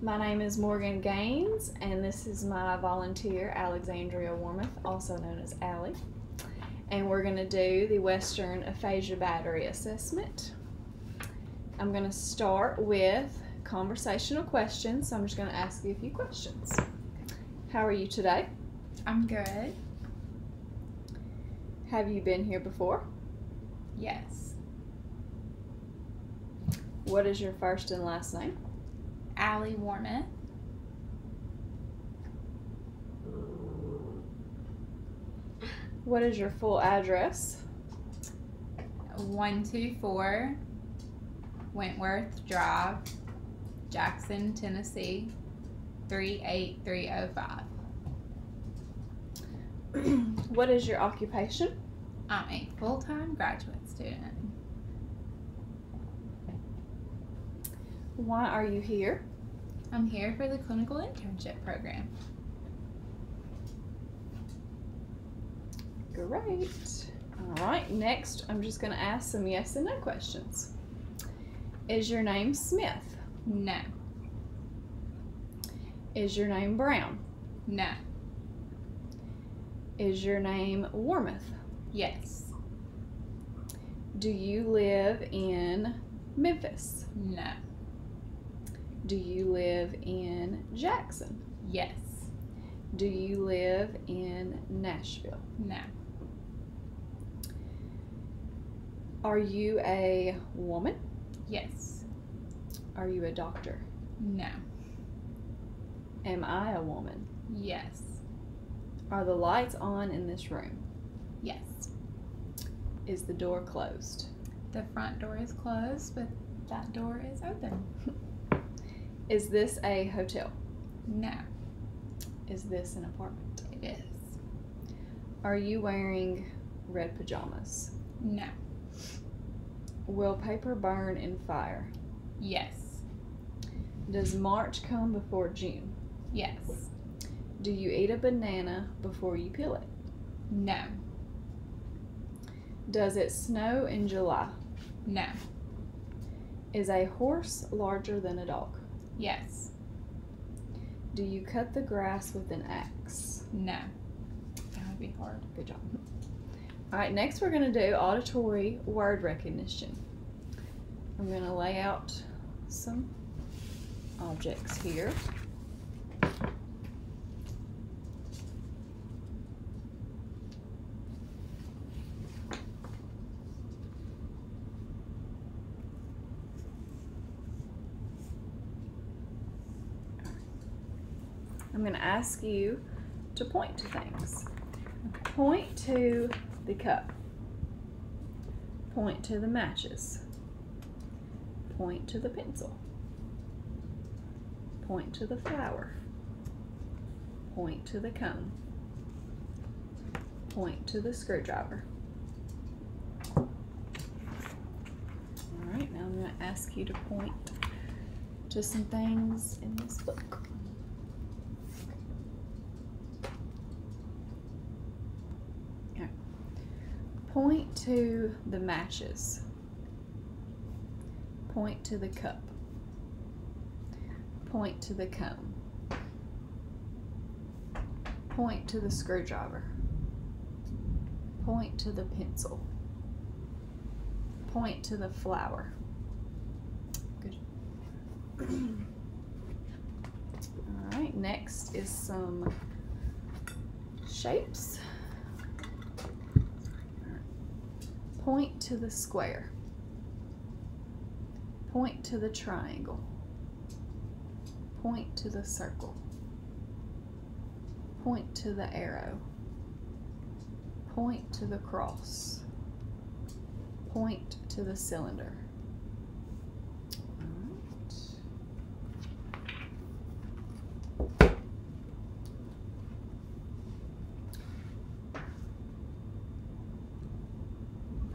My name is Morgan Gaines, and this is my volunteer, Alexandria Warmoth, also known as Allie. And we're going to do the Western Aphasia Battery Assessment. I'm going to start with conversational questions, so I'm just going to ask you a few questions. How are you today? I'm good. Have you been here before? Yes. What is your first and last name? Allie Warmoth. What is your full address? 124 Wentworth Drive, Jackson, Tennessee, 38305. What is your occupation? I'm a full-time graduate student. Why are you here? I'm here for the clinical internship program. Great. All right, next I'm just going to ask some yes and no questions. Is your name Smith? No. Is your name Brown? No. Is your name Warmoth? Yes. Do you live in Memphis? No. Do you live in Jackson? Yes. Do you live in Nashville? No. Are you a woman? Yes. Are you a doctor? No. Am I a woman? Yes. Are the lights on in this room? Yes. Is the door closed? The front door is closed, but that door is open. Is this a hotel? No. Is this an apartment? It is. Are you wearing red pajamas? No. Will paper burn in fire? Yes. Does March come before June? Yes. Do you eat a banana before you peel it? No. Does it snow in July? No. Is a horse larger than a dog? Yes. Do you cut the grass with an axe? No. That would be hard. Good job. All right, next we're going to do auditory word recognition. I'm going to lay out some objects here. I'm going to ask you to point to things. Point to the cup. Point to the matches. Point to the pencil. Point to the flower. Point to the comb. Point to the screwdriver. All right, now I'm going to ask you to point to some things in this book. Point to the matches. Point to the cup. Point to the comb. Point to the screwdriver. Point to the pencil. Point to the flower. Good. All right, next is some shapes. Point to the square. Point to the triangle. Point to the circle. Point to the arrow. Point to the cross. Point to the cylinder.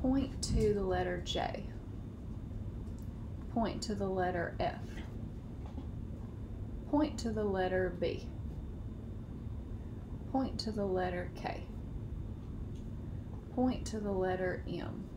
Point to the letter J. Point to the letter F. Point to the letter B. Point to the letter K. Point to the letter M.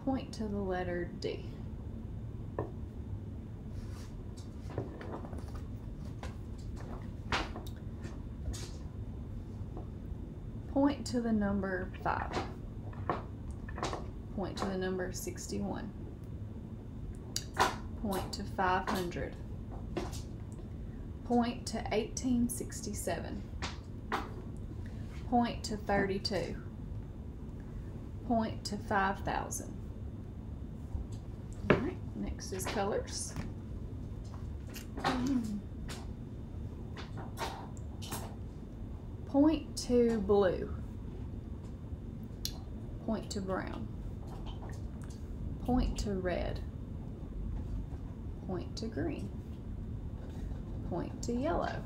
Point to the letter D. Point to the number 5. Point to the number 61. Point to 500. Point to 1867. Point to 32. Point to 5,000. Alright, next is colors. Point to blue. Point to brown. Point to red. Point to green. Point to yellow.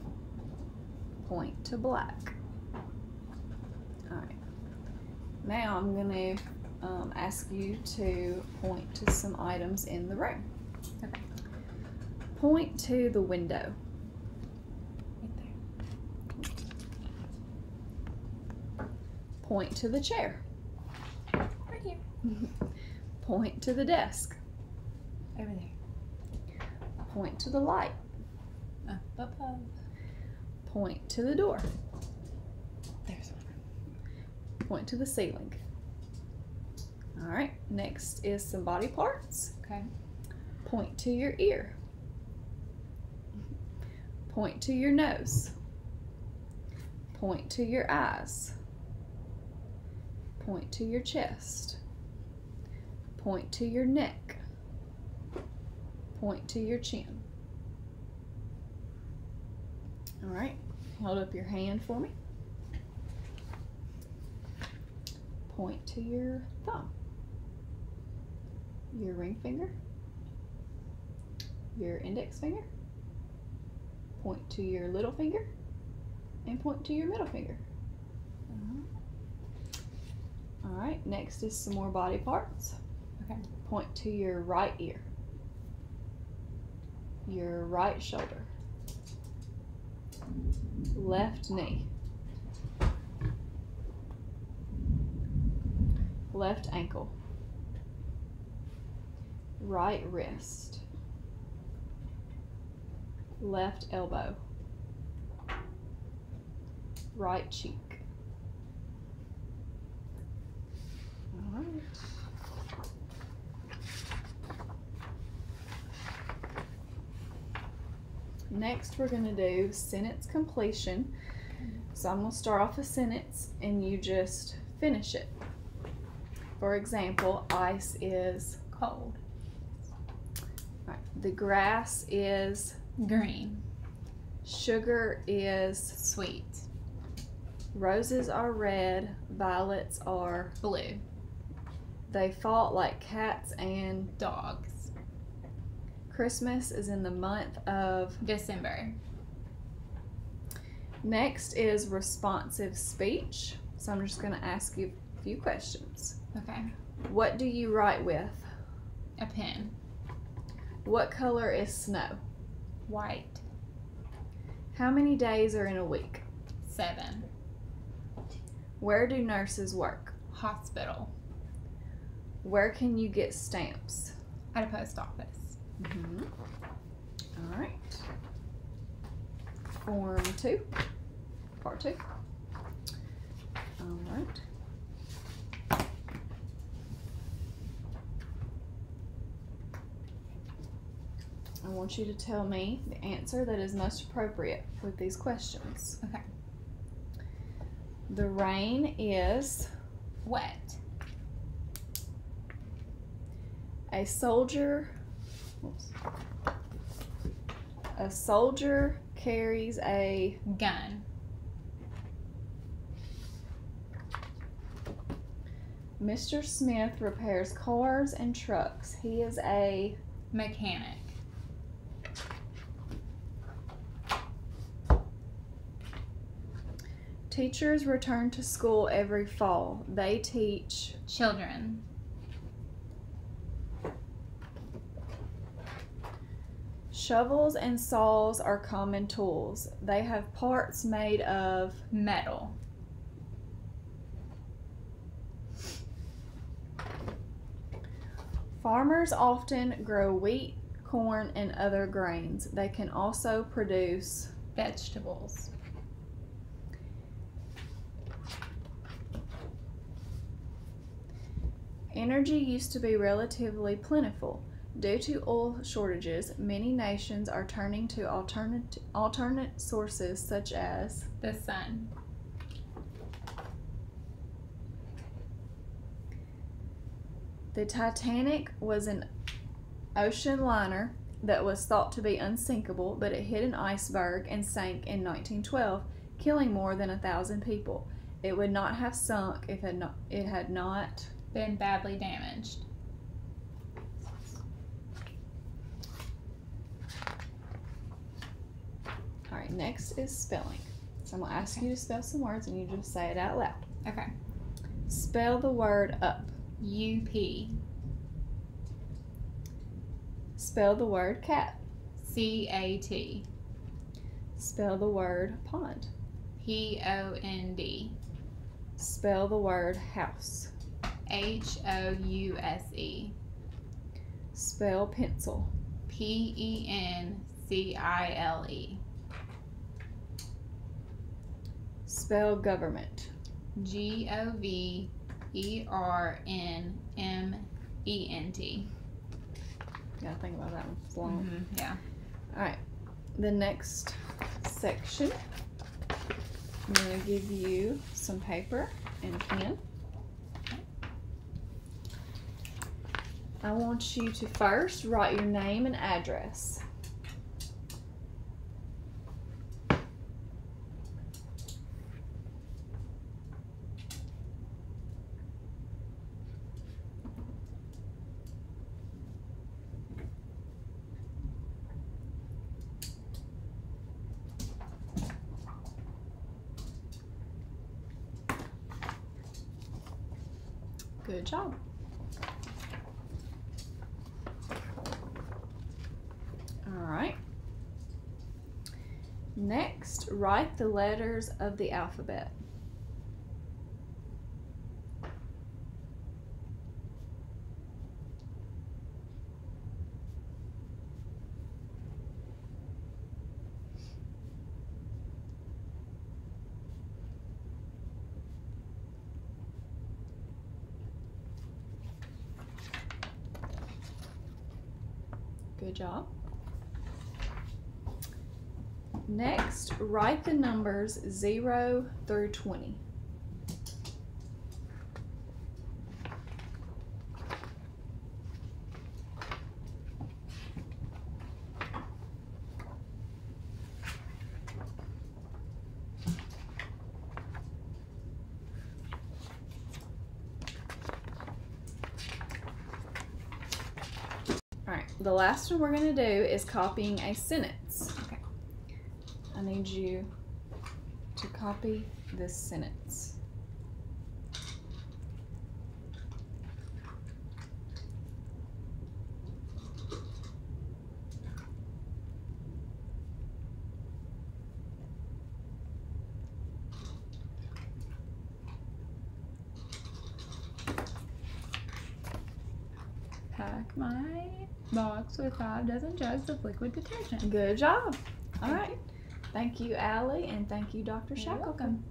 Point to black. Alright. Now I'm going to ask you to point to some items in the room. Okay. Point to the window. Right there. Point to the chair. Right here. Point to the desk. Over there. Point to the light. Up above. Point to the door. There's one. Point to the ceiling. Alright, next is some body parts. Okay. Point to your ear. Point to your nose. Point to your eyes. Point to your chest. Point to your neck. Point to your chin. Alright, hold up your hand for me. Point to your thumb. Your ring finger. Your index finger. Point to your little finger. And point to your middle finger. Alright, next is some more body parts. Okay. Point to your right ear. Your right shoulder. Left knee. Left ankle. Right wrist. Left elbow. Right cheek. All right. Next, we're going to do sentence completion. So I'm going to start off a sentence and you just finish it. For example, ice is Cold. right. The grass is Green. sugar is Sweet. roses are red, violets are Blue. they fought like cats and Dogs. Christmas is in the month of December. Next is responsive speech. So I'm just going to ask you a few questions. Okay. What do you write with? A pen. What color is snow? White. How many days are in a week? 7. Where do nurses work? Hospital. Where can you get stamps? At a post office. All right. Form 2, part 2. All right. I want you to tell me the answer that is most appropriate with these questions. Okay. The rain is Wet. a soldier. Oops. A soldier carries a Gun. Mr. Smith repairs cars and trucks. He is a Mechanic. teachers return to school every fall. They teach Children. shovels and saws are common tools. They have parts made of Metal. farmers often grow wheat, corn, and other grains. They can also produce Vegetables. Energy used to be relatively plentiful. Due to oil shortages, many nations are turning to alternate sources such as The sun. the Titanic was an ocean liner that was thought to be unsinkable, but it hit an iceberg and sank in 1912, killing more than 1,000 people. It would not have sunk if it had not Been badly damaged. All right, next is spelling. So I'm going to ask you to spell some words and you just say it out loud. Okay. Spell the word up. UP. Spell the word cat. CAT. Spell the word pond. POND. Spell the word house. HOUSE. Spell pencil. PENCILE. Spell government. GOVERNMENT. Gotta think about that one. It's long. Yeah. All right, the next section, I'm going to give you some paper and pen. I want you to first write your name and address. Good job. All right. Next, write the letters of the alphabet. Good job. Next, write the numbers 0 through 20. All right, the last one we're going to do is copying a sentence. Okay. I need you to copy this sentence. Pack my box with 5 dozen jugs of liquid detergent. Good job. All right. Thank you, Allie, and thank you, Dr. You're Shackleton. welcome.